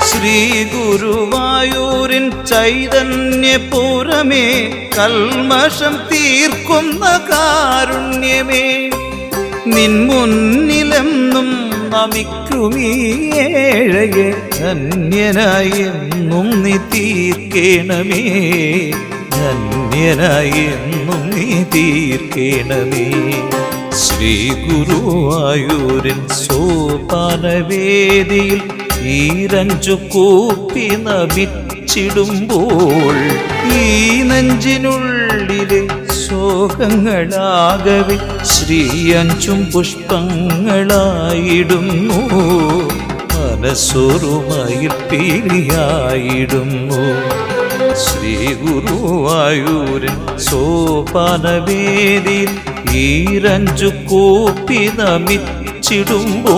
ശ്രീ ഗുരുവായൂരിൻ ചൈതന്യപുരമേ, കൽമഷം തീർക്കുന്ന കാരുണ്യമേ, നിൻ മുന്നിലെന്നും നമിക്കുമീ ഏഴയെ ധന്യനായി എന്നും നീ തീർക്കേണമേ, ധന്യനായി എന്നും നീ തീർക്കേണമേ. ശ്രീ ഗുരുവായൂരിൻ സോപാനവേദിയിൽ ഈരഞ്ചു കൂപ്പി നമിച്ചിടുമ്പോൾ ഈ നെഞ്ചിനുള്ളിലെ ശോകങ്ങളാകവെ ശ്രീയഞ്ചും പുഷ്പങ്ങളായിടുന്നു, മനസ്സൊരുമയിൽ പീലിയായിടുന്നു. ശ്രീ ഗുരുവായൂരിൻ സോപാനവേദിയിൽ ഈരഞ്ചു കൂപ്പി നമിച്ചിടുമ്പോൾ